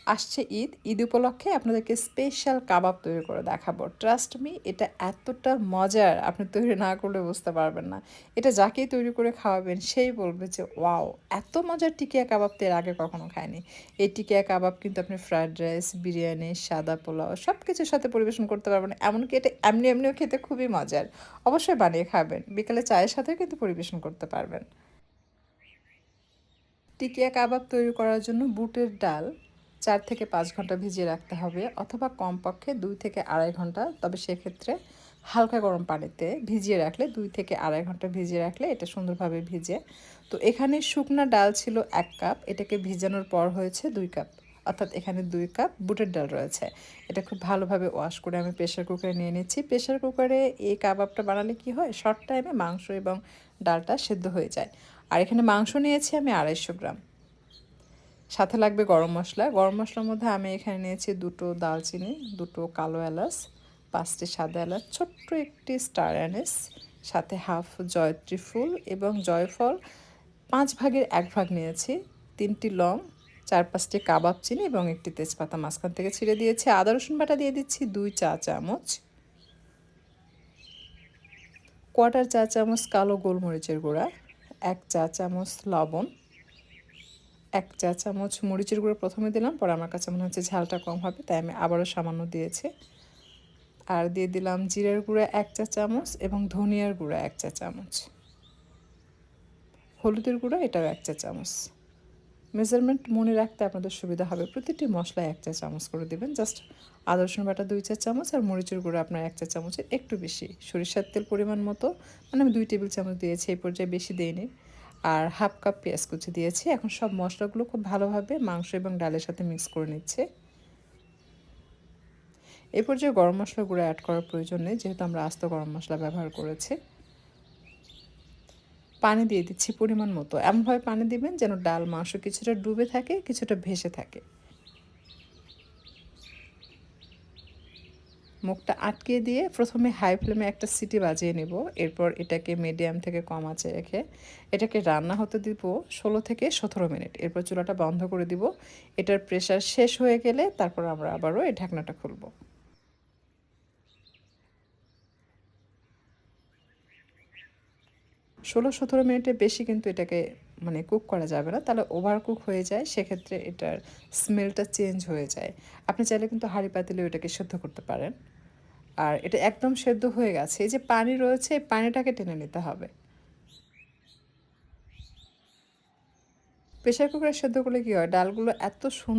আসছে ঈদ। ঈদ উপলক্ষে আপনাদেরকে স্পেশাল কাবাব তৈরি করে দেখাবো। ট্রাস্ট মি, এটা এতটা মজার, আপনি তৈরি না করলে বুঝতে পারবেন না। এটা যাকেই তৈরি করে খাওয়াবেন সেই বলবে যে, "ওয়াও! এত মজার টিকিয়া কাবাব তো এর আগে কখনো খাইনি।" এই টিকিয়া কাবাব কিন্তু আপনি ফ্রাইড রাইস, বিরিয়ানি, সাদা পোলাও সবকিছুর সাথে পরিবেশন করতে পারবেন। এমনকি এটা এমনিও খেতে খুবই মজার। অবশ্যই বানিয়ে খাবেন। বিকেলে চায়ের সাথেও কিন্তু পরিবেশন করতে পারবেন। টিকিয়া কাবাব তৈরি করার জন্য বুটের ডাল ৪ থেকে ৫ ঘন্টা ভিজিয়ে রাখতে হবে, অথবা কমপক্ষে ২ থেকে ২.৫ ঘন্টা। তবে সেক্ষেত্রে হালকা গরম পানিতে ভিজিয়ে রাখলে ২ থেকে ২.৫ ঘন্টা ভিজিয়ে রাখলে এটা সুন্দরভাবে ভিজে। তো এখানে শুকনা ডাল ছিল ১ কাপ, এটাকে ভিজানোর পর হয়েছে ২ কাপ। অর্থাৎ এখানে ২ কাপ বুটের ডাল রয়েছে। এটা খুব ভালোভাবে ওয়াশ করে আমি প্রেশার কুকারে নিয়ে নিচ্ছি। প্রেশার কুকারে এই কাবাবটা বানালে কি হয়, শর্ট টাইমে মাংস এবং ডালটা সেদ্ধ হয়ে যায়। আর এখানে মাংস নিয়েছি আমি ২৫০ গ্রাম। সাথে লাগবে গরম মশলা। গরম মশলার মধ্যে আমি এখানে নিয়েছি ২টো দালচিনি, ২টো কালো এলাচ, ৫টি সাদা এলাচ, ছোট্ট একটি স্টার অ্যানিস, সাথে হাফ জয়ত্রী ফুল এবং জয়ফল ৫ ভাগের ১ ভাগ নিয়েছি, ৩টি লং, ৪-৫টি কাবাব চিনি এবং একটি তেজপাতা মাঝখান থেকে ছিঁড়ে দিয়েছি। আদা রসুন বাটা দিয়ে দিচ্ছি ২ চা চামচ, কোয়ার্টার চা চামচ কালো গোলমরিচের গুঁড়া, ১ চা চামচ লবণ, ১ চা চামচ মরিচের গুঁড়ো প্রথমে দিলাম, পরে আমার কাছে মনে হচ্ছে ঝালটা কম হবে, তাই আমি আবারও সামান্য দিয়েছি। আর দিয়ে দিলাম জিরার গুঁড়া ১ চা চামচ এবং ধনিয়ার গুঁড়া ১ চা চামচ, হলুদের গুঁড়া এটাও ১ চা চামচ। মেজারমেন্ট মনে রাখতে আপনাদের সুবিধা হবে, প্রতিটি মশলায় ১ চা চামচ করে দেবেন। জাস্ট আদা রসুন বাটা ২ চা চামচ আর মরিচের গুঁড়ো আপনার ১ চা চামচের একটু বেশি। সরিষার তেল পরিমাণ মতো, মানে আমি ২ টেবিল চামচ দিয়েছি, এই পর্যায়ে বেশি দিইনি। আর হাফ কাপ পেঁয়াজ কুচি দিয়েছি। এখন সব মশলাগুলো খুব ভালোভাবে মাংস এবং ডালের সাথে মিক্স করে নিচ্ছে। এই পর্যায়ে গরম মশলা গুঁড়ো অ্যাড করার প্রয়োজন নেই, যেহেতু আমরা আস্ত গরম মশলা ব্যবহার করেছি। পানি দিয়ে দিচ্ছি পরিমাণ মতো। এমনভাবে পানি দিবেন যেন ডাল মাংস কিছুটা ডুবে থাকে, কিছুটা ভেসে থাকে। মুখটা আটকিয়ে দিয়ে প্রথমে হাই ফ্লেমে একটা সিটি বাজিয়ে নেব। এরপর এটাকে মিডিয়াম থেকে কম আঁচে রেখে এটাকে রান্না হতে দিব ১৬ থেকে ১৭ মিনিট। এরপর চুলাটা বন্ধ করে দিব। এটার প্রেশার শেষ হয়ে গেলে তারপর আমরা আবারও এই ঢাকনাটা খুলব। ১৬-১৭ মিনিটের বেশি কিন্তু এটাকে মানে কুক করা যাবে না, তাহলে ওভার কুক হয়ে যায়, সেক্ষেত্রে এটার স্মেলটা চেঞ্জ হয়ে যায়। আপনি চাইলে কিন্তু হাঁড়ি পাতিলেও এটাকে সেদ্ধ করতে পারেন। আর এটা একদম সেদ্ধ হয়ে গেছে, এই যে পানি রয়েছে এই পানিটাকে টেনে নিতে হবে। প্রেশার কুকারে সেদ্ধ করলে কী হয়, ডালগুলো এত সুন্দর